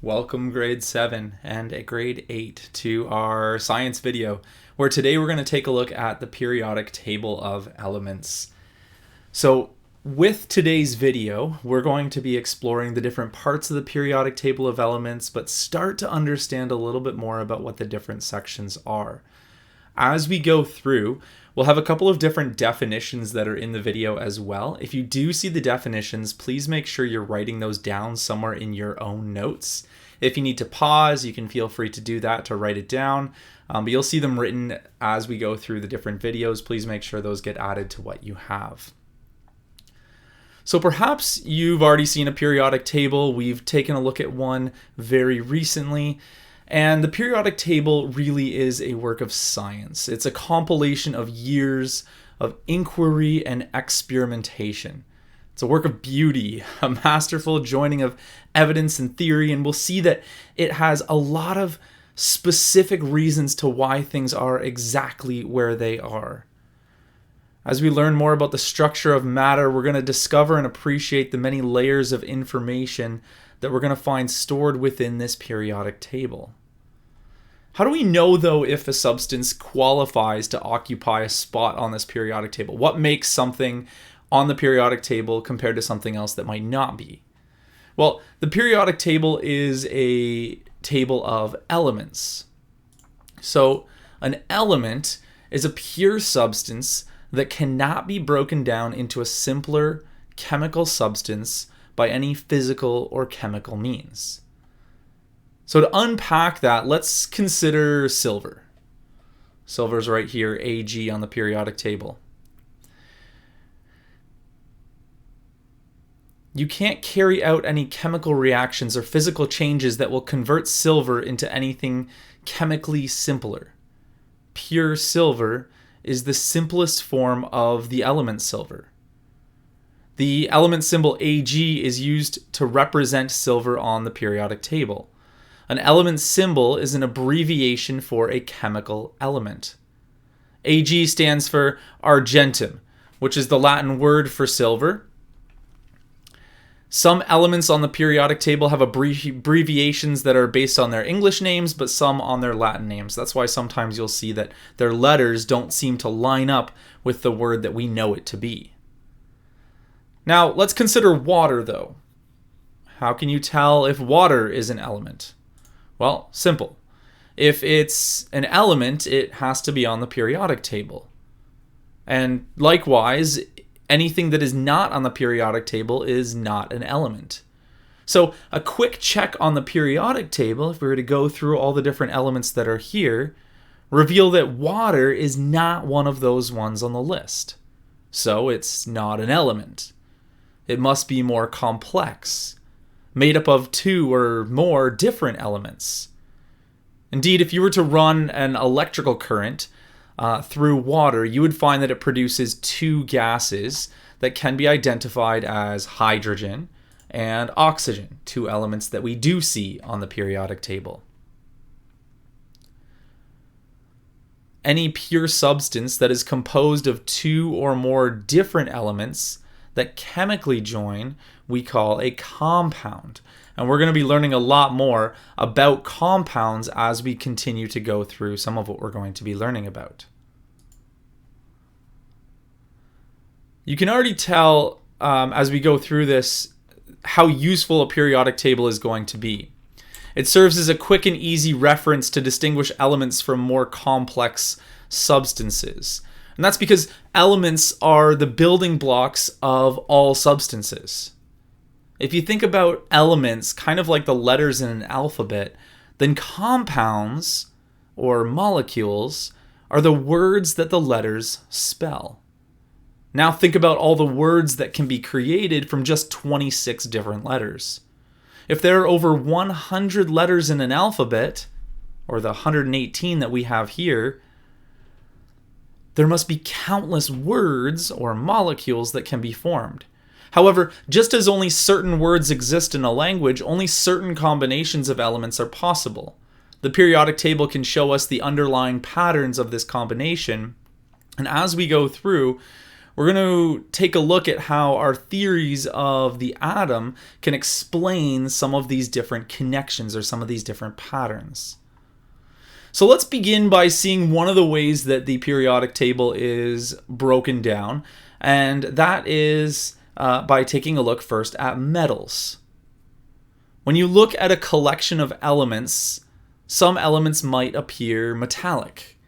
Welcome grade 7 and a grade 8 to our science video, where today we're going to take a look at the periodic table of elements. So with today's video, we're going to be exploring the different parts of the periodic table of elements, but start to understand a little bit more about what the different sections are. As we go through, we'll have a couple of different definitions that are in the video as well. If you do see the definitions, please make sure you're writing those down somewhere in your own notes. If you need to pause, you can feel free to do that to write it down. But you'll see them written as we go through the different videos. Please make sure those get added to what you have. So perhaps you've already seen a periodic table. We've taken a look at one very recently. And the periodic table really is a work of science. It's a compilation of years of inquiry and experimentation. It's a work of beauty, a masterful joining of evidence and theory, and we'll see that it has a lot of specific reasons to why things are exactly where they are. As we learn more about the structure of matter, we're going to discover and appreciate the many layers of information that we're going to find stored within this periodic table. How do we know, though, if a substance qualifies to occupy a spot on this periodic table? What makes something on the periodic table compared to something else that might not be? Well, the periodic table is a table of elements. So an element is a pure substance that cannot be broken down into a simpler chemical substance by any physical or chemical means. So to unpack that, let's consider silver. Silver's right here, Ag on the periodic table. You can't carry out any chemical reactions or physical changes that will convert silver into anything chemically simpler. Pure silver is the simplest form of the element silver. The element symbol Ag is used to represent silver on the periodic table. An element symbol is an abbreviation for a chemical element. Ag stands for argentum, which is the Latin word for silver. Some elements on the periodic table have abbreviations that are based on their English names, but some on their Latin names. That's why sometimes you'll see that their letters don't seem to line up with the word that we know it to be. Now, let's consider water, though. How can you tell if water is an element? Well, simple. If it's an element, it has to be on the periodic table. And likewise, anything that is not on the periodic table is not an element. So a quick check on the periodic table, if we were to go through all the different elements that are here, reveal that water is not one of those ones on the list. So it's not an element. It must be more complex, made up of two or more different elements. Indeed, if you were to run an electrical current through water, you would find that it produces two gases that can be identified as hydrogen and oxygen, two elements that we do see on the periodic table. Any pure substance that is composed of two or more different elements that chemically join, we call a compound. And we're going to be learning a lot more about compounds as we continue to go through some of what we're going to be learning about. You can already tell as we go through this how useful a periodic table is going to be. It serves as a quick and easy reference to distinguish elements from more complex substances. And that's because elements are the building blocks of all substances. If you think about elements kind of like the letters in an alphabet, then compounds, or molecules, are the words that the letters spell. Now think about all the words that can be created from just 26 different letters. If there are over 100 letters in an alphabet, or the 118 that we have here, there must be countless words or molecules that can be formed. However, just as only certain words exist in a language, only certain combinations of elements are possible. The periodic table can show us the underlying patterns of this combination, and as we go through, we're going to take a look at how our theories of the atom can explain some of these different connections or some of these different patterns. So let's begin by seeing one of the ways that the periodic table is broken down, and that is by taking a look first at metals. When you look at a collection of elements, some elements might appear metallic,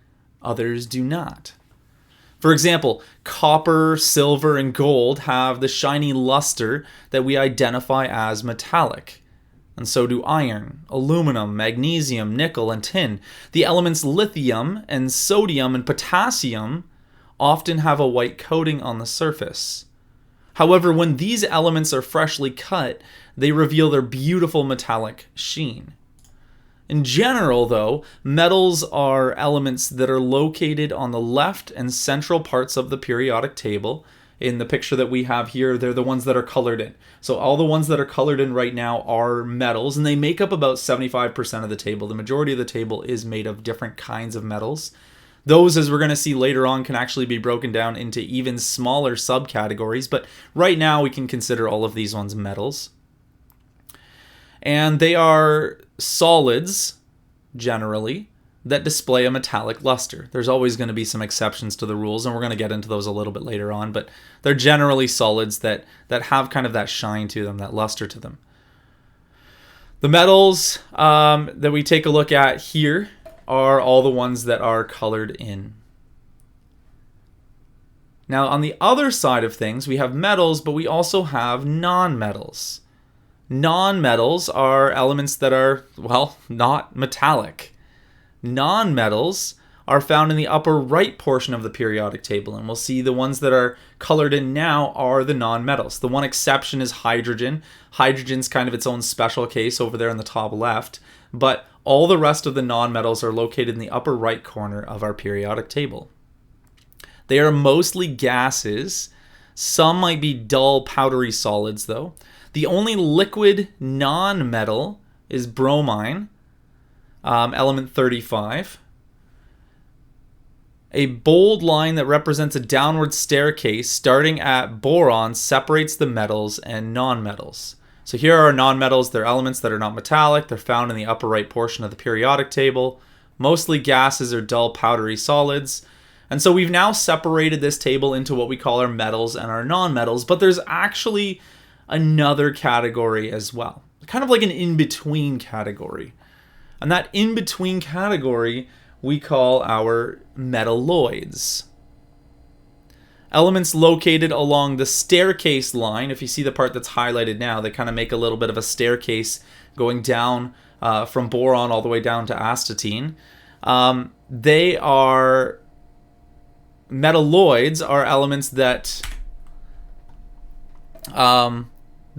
others do not. For example, copper, silver, and gold have the shiny luster that we identify as metallic. And so do iron, aluminum, magnesium, nickel, and tin. The elements lithium and sodium and potassium often have a white coating on the surface. However, when these elements are freshly cut, they reveal their beautiful metallic sheen. In general, though, metals are elements that are located on the left and central parts of the periodic table. In the picture that we have here, they're the ones that are colored in. So all the ones that are colored in right now are metals, and they make up about 75% of the table. The majority of the table is made of different kinds of metals. Those, as we're going to see later on, can actually be broken down into even smaller subcategories, but right now we can consider all of these ones metals. And they are solids, generally, that display a metallic luster. There's always going to be some exceptions to the rules, and we're going to get into those a little bit later on, but they're generally solids that have kind of that shine to them, that luster to them. The metals that we take a look at here are all the ones that are colored in. Now, on the other side of things, we have metals, but we also have nonmetals. Nonmetals are elements that are, well, not metallic. Nonmetals are found in the upper right portion of the periodic table, and we'll see the ones that are colored in now are the nonmetals. The one exception is hydrogen. Hydrogen's kind of its own special case over there in the top left, but all the rest of the nonmetals are located in the upper right corner of our periodic table. They are mostly gases. Some might be dull, powdery solids, though. The only liquid nonmetal is bromine, element 35. A bold line that represents a downward staircase starting at boron separates the metals and nonmetals. So here are nonmetals. They're elements that are not metallic. They're found in the upper right portion of the periodic table. Mostly gases or dull, powdery solids. And so we've now separated this table into what we call our metals and our nonmetals, but there's actually another category as well, kind of like an in-between category. And that in-between category we call our metalloids. Elements located along the staircase line, if you see the part that's highlighted now, they kind of make a little bit of a staircase going down from boron all the way down to astatine. Metalloids are elements that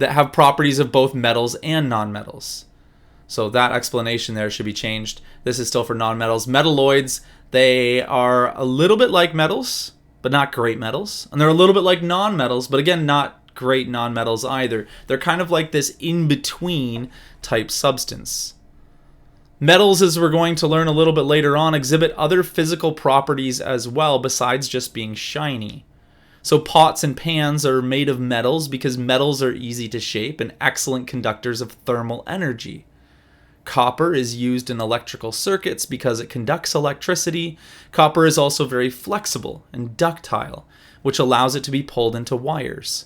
have properties of both metals and nonmetals. So that explanation there should be changed. This is still for nonmetals. Metalloids, they are a little bit like metals, but not great metals. And they're a little bit like nonmetals, but again, not great nonmetals either. They're kind of like this in-between type substance. Metals, as we're going to learn a little bit later on, exhibit other physical properties as well besides just being shiny. So pots and pans are made of metals because metals are easy to shape and excellent conductors of thermal energy. Copper is used in electrical circuits because it conducts electricity. Copper is also very flexible and ductile, which allows it to be pulled into wires.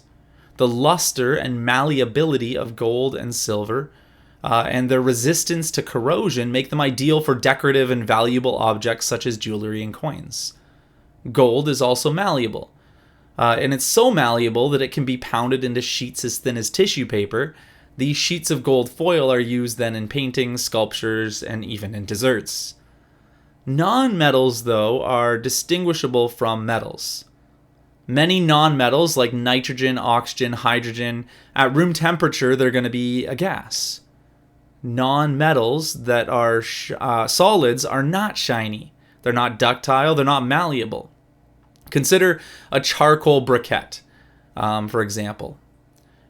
The luster and malleability of gold and silver and their resistance to corrosion make them ideal for decorative and valuable objects such as jewelry and coins. Gold is also malleable. And it's so malleable that it can be pounded into sheets as thin as tissue paper. These sheets of gold foil are used then in paintings, sculptures, and even in desserts. Nonmetals, though, are distinguishable from metals. Many nonmetals, like nitrogen, oxygen, hydrogen, at room temperature, they're going to be a gas. Nonmetals that are solids are not shiny. They're not ductile. They're not malleable. Consider a charcoal briquette, for example.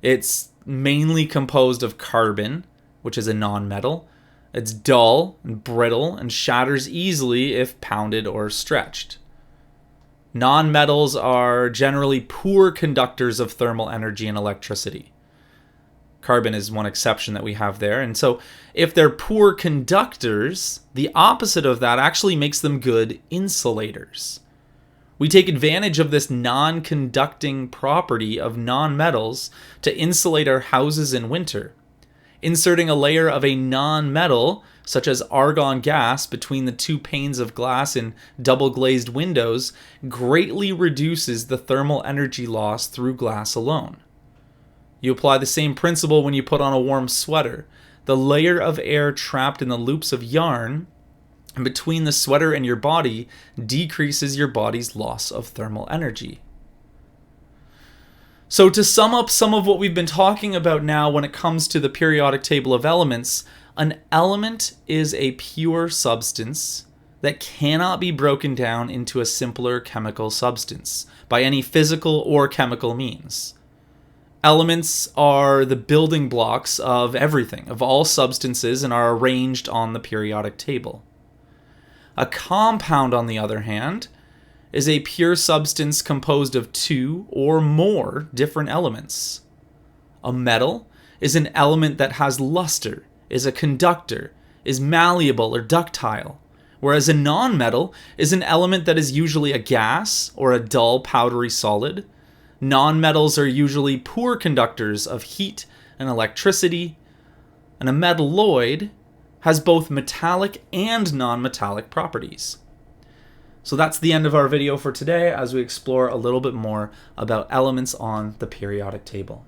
It's mainly composed of carbon, which is a nonmetal. It's dull and brittle and shatters easily if pounded or stretched. Nonmetals are generally poor conductors of thermal energy and electricity. Carbon is one exception that we have there. And so if they're poor conductors, the opposite of that actually makes them good insulators. We take advantage of this non-conducting property of nonmetals to insulate our houses in winter. Inserting a layer of a non-metal, such as argon gas, between the two panes of glass in double-glazed windows greatly reduces the thermal energy loss through glass alone. You apply the same principle when you put on a warm sweater. The layer of air trapped in the loops of yarn between the sweater and your body decreases your body's loss of thermal energy. So to sum up some of what we've been talking about now when it comes to the periodic table of elements, an element is a pure substance that cannot be broken down into a simpler chemical substance by any physical or chemical means. Elements are the building blocks of everything, of all substances, and are arranged on the periodic table. A compound, on the other hand, is a pure substance composed of two or more different elements. A metal is an element that has luster, is a conductor, is malleable or ductile, whereas a nonmetal is an element that is usually a gas or a dull powdery solid. Nonmetals are usually poor conductors of heat and electricity, and a metalloid has both metallic and non-metallic properties. So that's the end of our video for today as we explore a little bit more about elements on the periodic table.